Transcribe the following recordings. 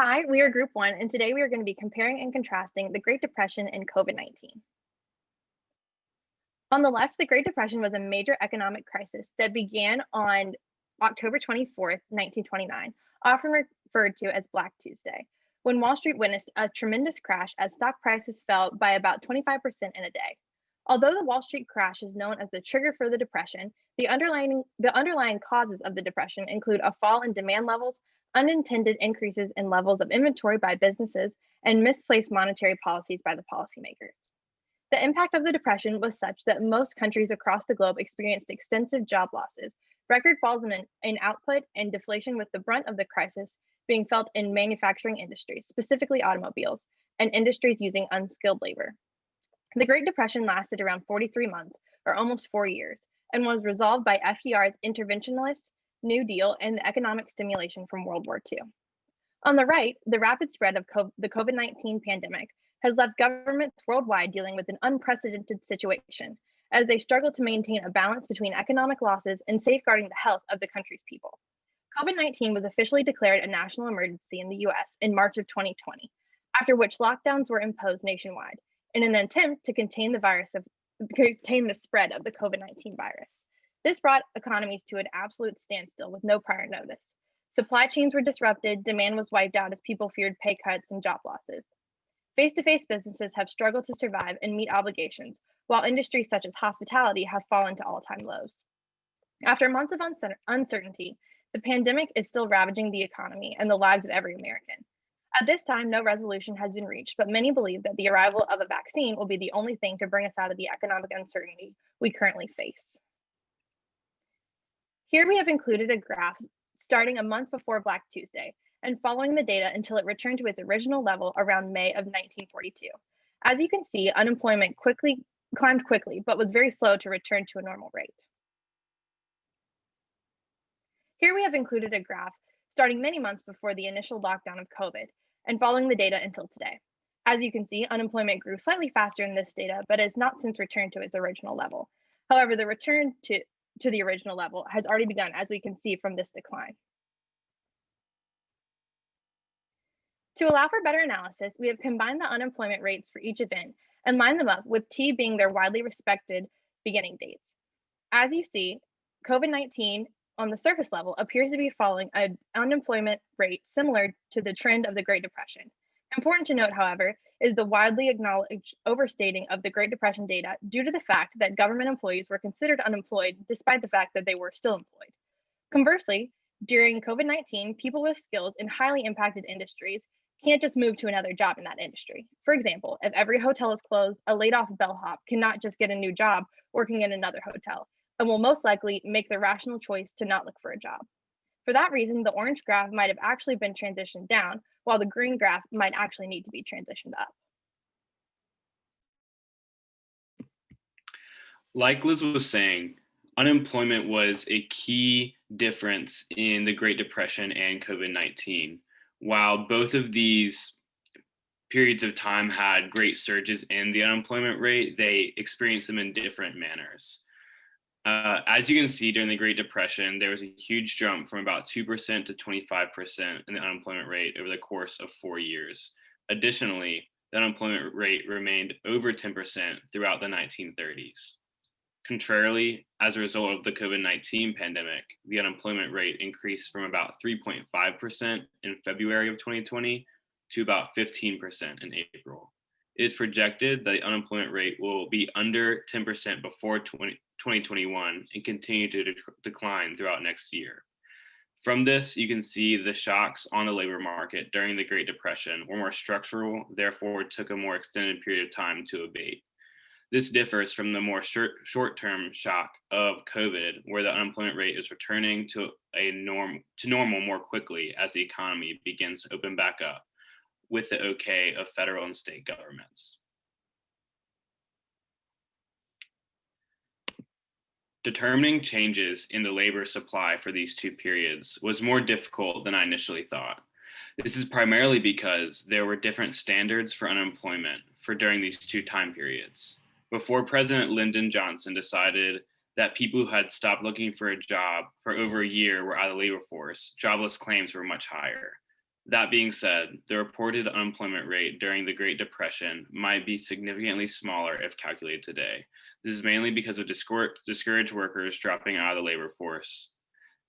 Hi, we are Group 1, and today we are going to be comparing and contrasting the Great Depression and COVID 19. On the left, the Great Depression was a major economic crisis that began on October 24th, 1929, often referred to as Black Tuesday, when Wall Street witnessed a tremendous crash as stock prices fell by about 25% in a day. Although the Wall Street crash is known as the trigger for the Depression, the underlying causes of the Depression include a fall in demand levels, unintended increases in levels of inventory by businesses, and misplaced monetary policies by the policymakers. The impact of the Depression was such that most countries across the globe experienced extensive job losses, record falls in output, and deflation, with the brunt of the crisis being felt in manufacturing industries, specifically automobiles, and industries using unskilled labor. The Great Depression lasted around 43 months, or almost 4 years, and was resolved by FDR's interventionist New Deal and the economic stimulation from World War II. On the right, the rapid spread of the COVID 19 pandemic has left governments worldwide dealing with an unprecedented situation as they struggle to maintain a balance between economic losses and safeguarding the health of the country's people. COVID 19 was officially declared a national emergency in the US in March of 2020, after which lockdowns were imposed nationwide in an attempt to contain the spread of the COVID 19 virus. This brought economies to an absolute standstill with no prior notice. Supply chains were disrupted, demand was wiped out as people feared pay cuts and job losses. Face to face businesses have struggled to survive and meet obligations, while industries such as hospitality have fallen to all time lows. After months of uncertainty, the pandemic is still ravaging the economy and the lives of every American. At this time, no resolution has been reached, but many believe that the arrival of a vaccine will be the only thing to bring us out of the economic uncertainty we currently face. Here we have included a graph starting a month before Black Tuesday and following the data until it returned to its original level around May of 1942. As you can see, unemployment climbed quickly, but was very slow to return to a normal rate. Here we have included a graph starting many months before the initial lockdown of COVID and following the data until today. As you can see, unemployment grew slightly faster in this data, but has not since returned to its original level. However, the return to the original level has already begun, as we can see from this decline. To allow for better analysis, we have combined the unemployment rates for each event and lined them up, with T being their widely respected beginning dates. As you see, COVID 19 on the surface level appears to be following an unemployment rate similar to the trend of the Great Depression. Important to note, however, is the widely acknowledged overstating of the Great Depression data due to the fact that government employees were considered unemployed despite the fact that they were still employed. Conversely, during COVID 19, people with skills in highly impacted industries can't just move to another job in that industry. For example, if every hotel is closed, a laid off bellhop cannot just get a new job working in another hotel and will most likely make the rational choice to not look for a job. For that reason, the orange graph might have actually been transitioned down, while the green graph might actually need to be transitioned up. Like Liz was saying, unemployment was a key difference in the Great Depression and COVID 19. While both of these periods of time had great surges in the unemployment rate, they experienced them in different manners. As you can see, during the Great Depression, there was a huge jump from about 2% to 25% in the unemployment rate over the course of 4 years. Additionally, the unemployment rate remained over 10% throughout the 1930s. Contrarily, as a result of the COVID 19 pandemic, the unemployment rate increased from about 3.5% in February of 2020 to about 15% in April. It is projected that the unemployment rate will be under 10% before 2021 and continue to decline throughout next year. From this, you can see the shocks on the labor market during the Great Depression were more structural, therefore took a more extended period of time to abate. This differs from the more short-term shock of COVID, where the unemployment rate is returning to normal more quickly as the economy begins to open back up with the okay of federal and state governments. Determining changes in the labor supply for these two periods was more difficult than I initially thought. This is primarily because there were different standards for unemployment during these two time periods. Before President Lyndon Johnson decided that people who had stopped looking for a job for over a year were out of the labor force, jobless claims were much higher. That being said, the reported unemployment rate during the Great Depression might be significantly smaller if calculated today. This is mainly because of discouraged workers dropping out of the labor force.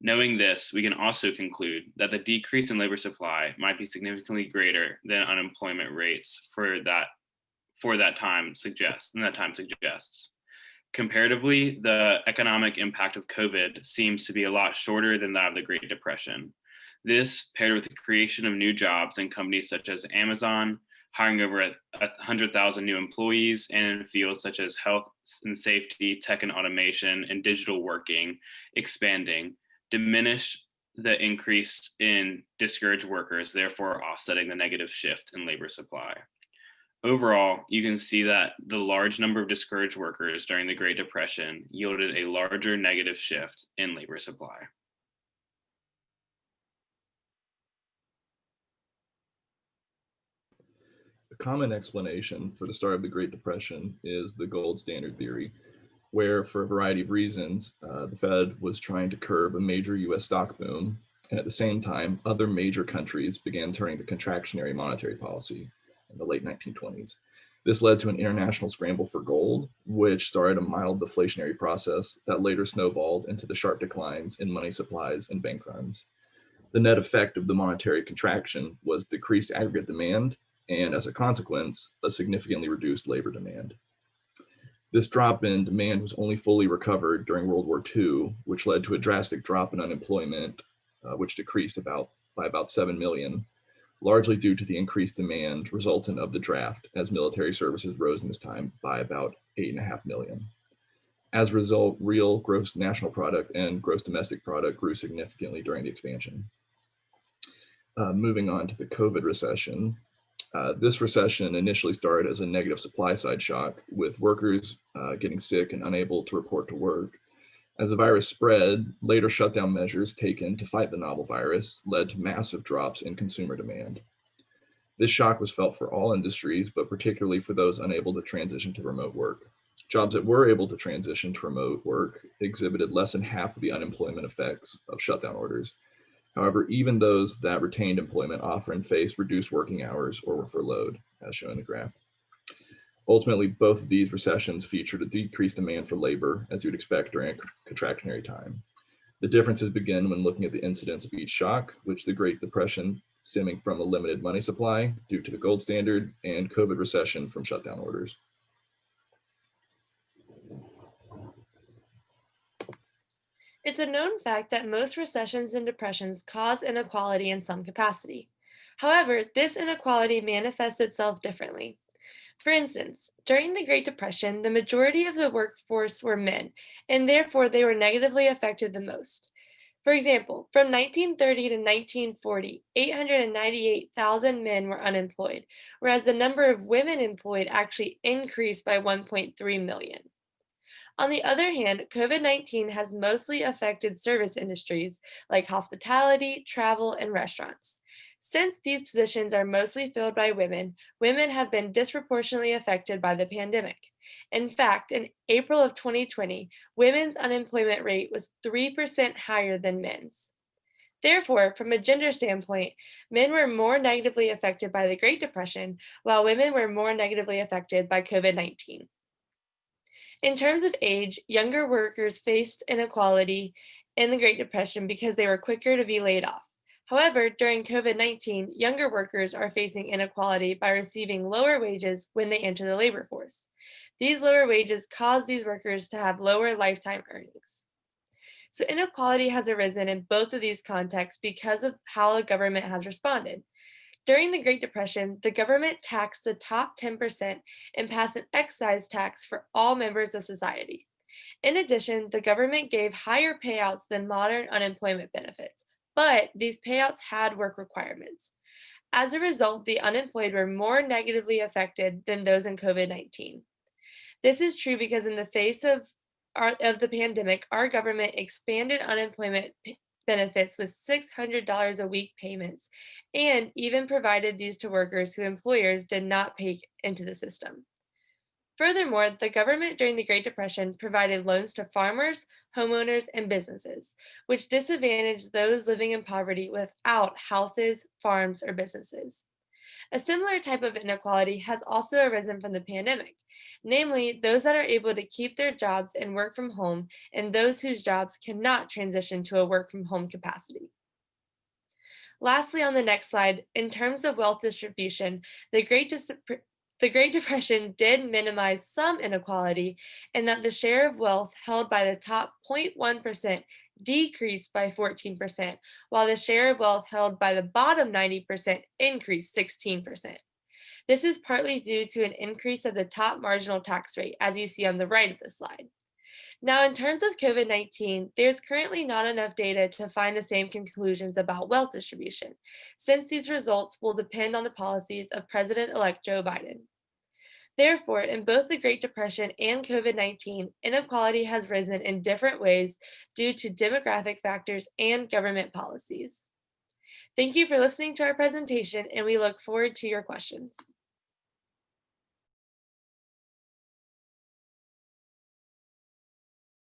Knowing this, we can also conclude that the decrease in labor supply might be significantly greater than unemployment rates for that time suggests. Comparatively, the economic impact of COVID seems to be a lot shorter than that of the Great Depression. This, paired with the creation of new jobs in companies such as Amazon, hiring over 100,000 new employees, and in fields such as health and safety, tech and automation, and digital working, expanding, diminish the increase in discouraged workers, therefore offsetting the negative shift in labor supply. Overall, you can see that the large number of discouraged workers during the Great Depression yielded a larger negative shift in labor supply. A common explanation for the start of the Great Depression is the gold standard theory, where, for a variety of reasons, the Fed was trying to curb a major US stock boom, and at the same time, other major countries began turning to contractionary monetary policy in the late 1920s. This led to an international scramble for gold, which started a mild deflationary process that later snowballed into the sharp declines in money supplies and bank runs. The net effect of the monetary contraction was decreased aggregate demand, and as a consequence, a significantly reduced labor demand. This drop in demand was only fully recovered during World War II, which led to a drastic drop in unemployment, which decreased by about 7 million, largely due to the increased demand resultant of the draft, as military services rose in this time by about 8.5 million. As a result, real gross national product and gross domestic product grew significantly during the expansion. Moving on to the COVID recession. This recession initially started as a negative supply side shock, with workers getting sick and unable to report to work. As the virus spread, later shutdown measures taken to fight the novel virus led to massive drops in consumer demand. This shock was felt for all industries, but particularly for those unable to transition to remote work. Jobs that were able to transition to remote work exhibited less than half of the unemployment effects of shutdown orders. However, even those that retained employment often faced reduced working hours or were furloughed, as shown in the graph. Ultimately, both of these recessions featured a decreased demand for labor, as you would expect during a contractionary time. The differences begin when looking at the incidence of each shock, which the Great Depression stemming from a limited money supply due to the gold standard, and COVID recession from shutdown orders. It's a known fact that most recessions and depressions cause inequality in some capacity. However, this inequality manifests itself differently. For instance, during the Great Depression, the majority of the workforce were men, and therefore they were negatively affected the most. For example, from 1930 to 1940, 898,000 men were unemployed, whereas the number of women employed actually increased by 1.3 million. On the other hand, COVID-19 has mostly affected service industries like hospitality, travel, and restaurants. Since these positions are mostly filled by women, women have been disproportionately affected by the pandemic. In fact, in April of 2020, women's unemployment rate was 3% higher than men's. Therefore, from a gender standpoint, men were more negatively affected by the Great Depression, while women were more negatively affected by COVID-19. In terms of age, younger workers faced inequality in the Great Depression because they were quicker to be laid off. However, during COVID-19, younger workers are facing inequality by receiving lower wages when they enter the labor force. These lower wages cause these workers to have lower lifetime earnings. So inequality has arisen in both of these contexts because of how the government has responded. During the Great Depression, the government taxed the top 10% and passed an excise tax for all members of society. In addition, the government gave higher payouts than modern unemployment benefits, but these payouts had work requirements. As a result, the unemployed were more negatively affected than those in COVID-19. This is true because in the face of the pandemic, our government expanded unemployment benefits with $600 a week payments, and even provided these to workers who employers did not pay into the system. Furthermore, the government during the Great Depression provided loans to farmers, homeowners, and businesses, which disadvantaged those living in poverty without houses, farms, or businesses. A similar type of inequality has also arisen from the pandemic, namely those that are able to keep their jobs and work from home, and those whose jobs cannot transition to a work from home capacity. Lastly, on the next slide, in terms of wealth distribution, the Great Depression did minimize some inequality in that the share of wealth held by the top 0.1% decreased by 14%, while the share of wealth held by the bottom 90% increased 16%. This is partly due to an increase of the top marginal tax rate, as you see on the right of the slide. Now, in terms of COVID-19, there's currently not enough data to find the same conclusions about wealth distribution, since these results will depend on the policies of President-elect Joe Biden. Therefore, in both the Great Depression and COVID-19, inequality has risen in different ways due to demographic factors and government policies. Thank you for listening to our presentation, and we look forward to your questions.